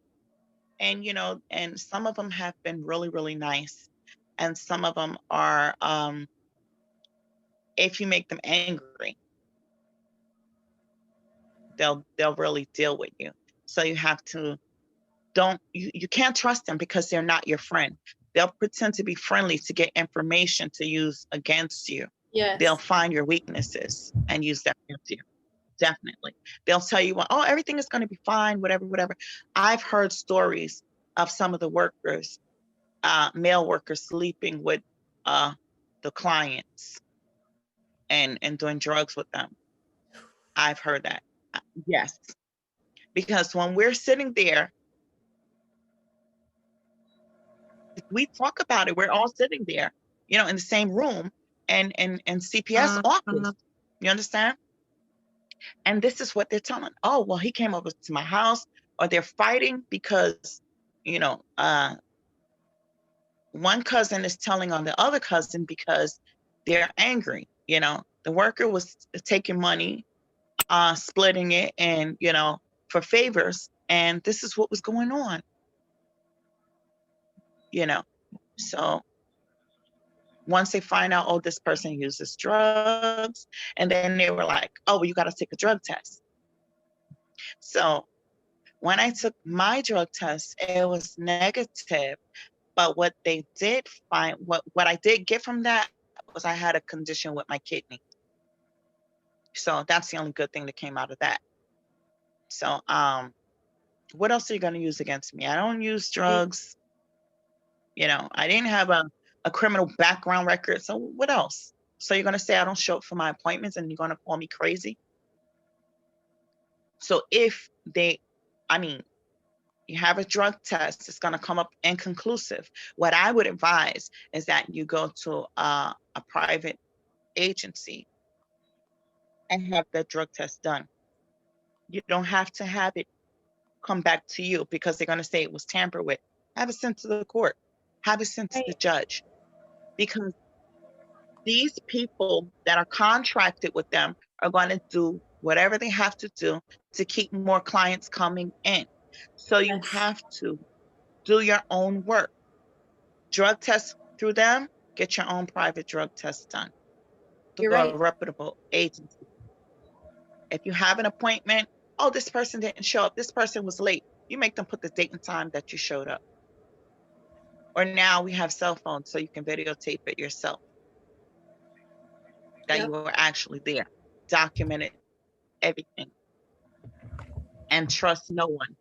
And and some of them have been really, really nice. And some of them are, if you make them angry, they'll really deal with you. So you have to don't you can't trust them because they're not your friend. They'll pretend to be friendly to get information to use against you. They'll Yes. find your weaknesses and use that against you. Definitely. They'll tell you, well, oh, everything is going to be fine, whatever, whatever. I've heard stories of some of the workers, male workers, sleeping with uh, the clients and doing drugs with them. I've heard that. Yes. Because when we're sitting there, we talk about it. We're all sitting there, in the same room and CPS office. You understand? And this is what they're telling. Oh, well, he came over to my house, or they're fighting because, you know, uh, one cousin is telling on the other cousin because they're angry. The worker was taking money, splitting it, and for favors, and this is what was going on. You know, so once they find out, oh, this person uses drugs, and then they were like, oh, well, you got to take a drug test. So when I took my drug test, it was negative. But what they did find, what I did get from that was I had a condition with my kidney. So that's the only good thing that came out of that. So what else are you going to use against me? I don't use drugs. I didn't have a criminal background record. So what else? So you're going to say I don't show up for my appointments and you're going to call me crazy? So if you have a drug test, it's going to come up inconclusive. What I would advise is that you go to a private agency and have that drug test done. You don't have to have it come back to you because they're going to say it was tampered with. Have it sent to the court. Have it sent to the Right. judge. Because these people that are contracted with them are going to do whatever they have to do to keep more clients coming in. So you Yes, have to do your own work. Drug tests through them, get your own private drug test done through you're a right. reputable agency. If you have an appointment, oh, this person didn't show up, this person was late. You make them put the date and time that you showed up. Or now we have cell phones, so you can videotape it yourself that you Yep. were actually there. Document it, everything, and trust no one.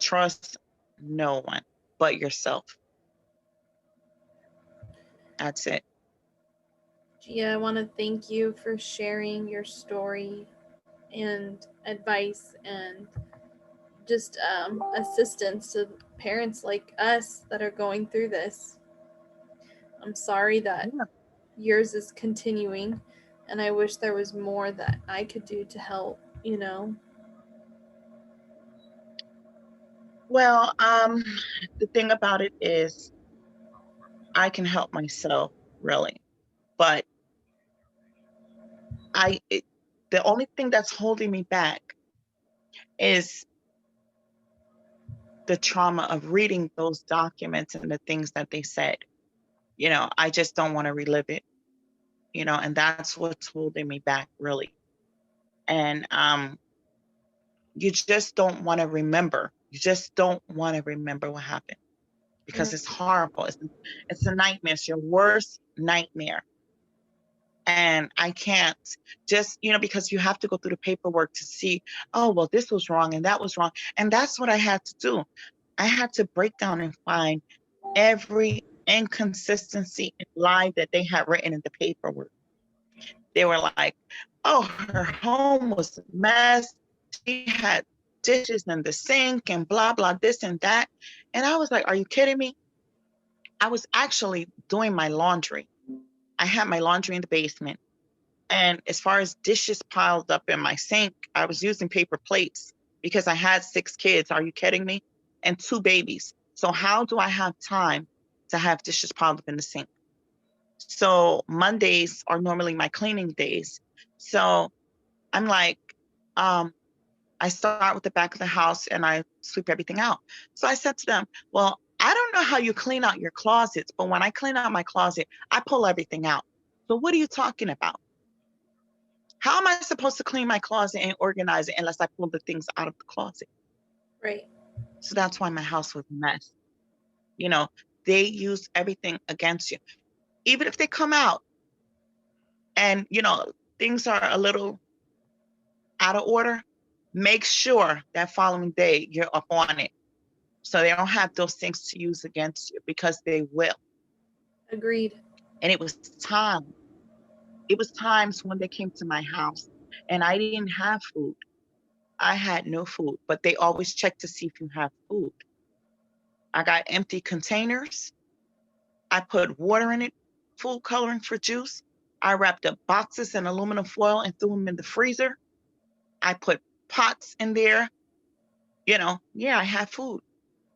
Trust no one but yourself. That's it. Gia, I want to thank you for sharing your story and advice and just assistance to parents like us that are going through this. I'm sorry that Yeah. yours is continuing, and I wish there was more that I could do to help, you know? Well, the thing about it is I can help myself really, but the only thing that's holding me back is the trauma of reading those documents and the things that they said. I just don't want to relive it, and that's what's holding me back really. And you just don't want to remember. You just don't want to remember what happened because Mm, it's horrible. It's a nightmare. It's your worst nightmare. And I can't just, because you have to go through the paperwork to see, oh, well, this was wrong and that was wrong. And that's what I had to do. I had to break down and find every inconsistency and lie that they had written in the paperwork. They were like, oh, her home was a mess. She had dishes in the sink and blah, blah, this and that. And I was like, are you kidding me? I was actually doing my laundry. I had my laundry in the basement. And as far as dishes piled up in my sink, I was using paper plates because I had 6 kids. Are you kidding me? And 2 babies. So how do I have time to have dishes piled up in the sink? So Mondays are normally my cleaning days. So I'm like, um, I start with the back of the house and I sweep everything out. So I said to them, well, I don't know how you clean out your closets, but when I clean out my closet, I pull everything out. So what are you talking about? How am I supposed to clean my closet and organize it unless I pull the things out of the closet? right. So that's why my house was a mess. You know, they use everything against you. Even if they come out and, things are a little out of order, make sure that following day you're up on it. So they don't have those things to use against you because they will. Agreed. And it was time. It was times when they came to my house and I didn't have food. I had no food, but they always check to see if you have food. I got empty containers. I put water in it, food coloring for juice. I wrapped up boxes in aluminum foil and threw them in the freezer. I put pots in there. Yeah, I had food.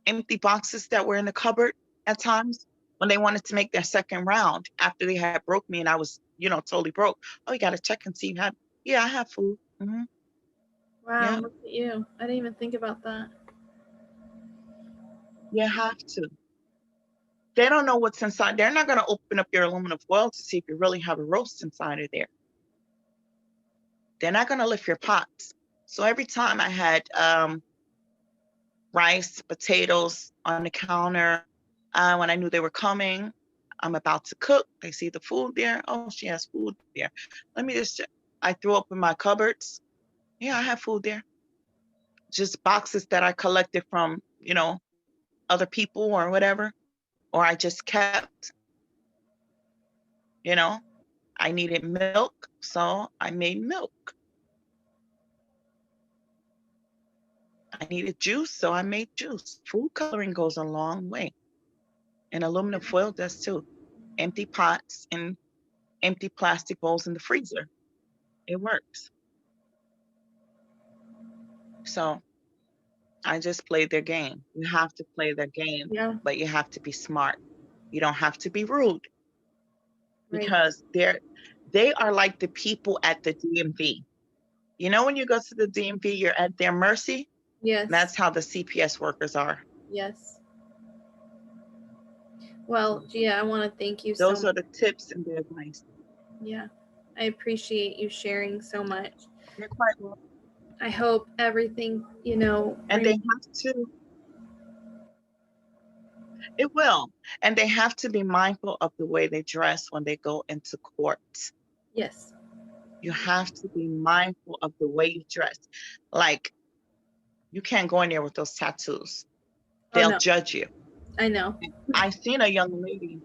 Empty boxes that were in the cupboard at times when they wanted to make their second round after they had broke me and I was, totally broke. Oh, you got to check and see you have. Yeah, I have food. Wow, Yeah, look at you. I didn't even think about that. you have to. They don't know what's inside. They're not going to open up your aluminum foil to see if you really have a roast inside of there. They're not going to lift your pots. So every time I had rice, potatoes on the counter, when I knew they were coming, I'm about to cook. They see the food there. Oh, she has food there. Let me just check. I threw open my cupboards. Yeah, I have food there. Just boxes that I collected from, other people or whatever, or I just kept, you know. I needed milk, so I made milk. I needed juice, so I made juice. Food coloring goes a long way, and aluminum foil does too. Empty pots and empty plastic bowls in the freezer. It works. So I just played their game. You have to play their game, Yeah, but you have to be smart. You don't have to be rude right. because they are like the people at the DMV. You know, when you go to the DMV, you're at their mercy. Yes. That's how the CPS workers are. Yes. Well, Gia, I want to thank you Those so are the tips and the advice. Yeah. I appreciate you sharing so much. You're quite welcome. I hope everything, And they have to, it will. And they have to be mindful of the way they dress when they go into court. Yes. You have to be mindful of the way you dress. Like, you can't go in there with those tattoos. Oh They'll no, judge you. I know. I seen a young lady.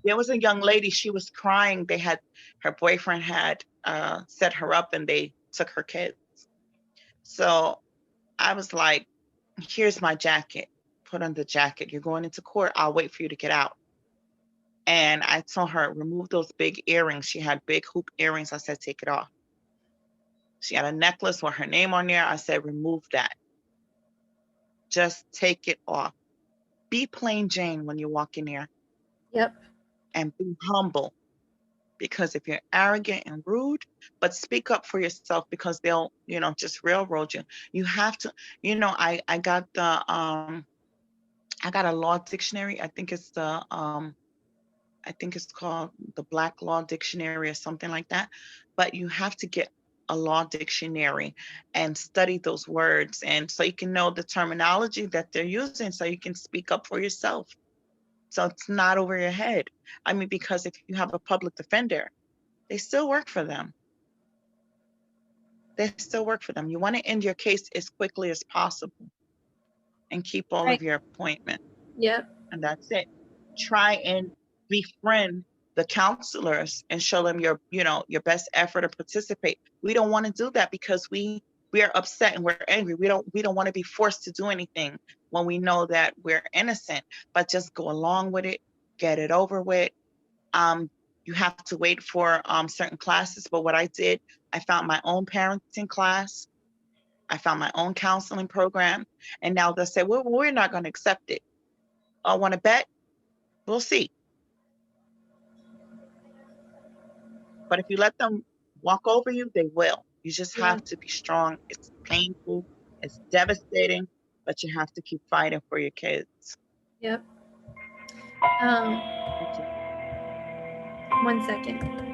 There was a young lady, she was crying. Her boyfriend had set her up and they took her kids. So I was like, here's my jacket. Put on the jacket. You're going into court. I'll wait for you to get out. And I told her, remove those big earrings. She had big hoop earrings. I said, take it off. She had a necklace with her name on there. I said, remove that. Just take it off. Be plain Jane when you walk in there Yep. and be humble. Because if you're arrogant and rude, but speak up for yourself because they'll, just railroad you. You have to, I got I got a law dictionary. I think it's called the Black Law Dictionary or something like that. But you have to get a law dictionary and study those words, and so you can know the terminology that they're using so you can speak up for yourself. So it's not over your head. I mean, because if you have a public defender, they still work for them. They still work for them. You want to end your case as quickly as possible and keep all Right. of your appointments. Yep. And that's it. Try and befriend the counselors and show them your best effort to participate. We don't want to do that because we are upset and we're angry. We don't want to be forced to do anything when we know that we're innocent, but just go along with it, get it over with. Um, you have to wait for certain classes, but what I did, I found my own parenting class. I found my own counseling program, and now they'll say, well, we're not going to accept it. I want to bet. We'll see. But if you let them walk over you, they will. You just Yeah. have to be strong. It's painful, it's devastating, but you have to keep fighting for your kids. Yep. Um, Okay. 1 second.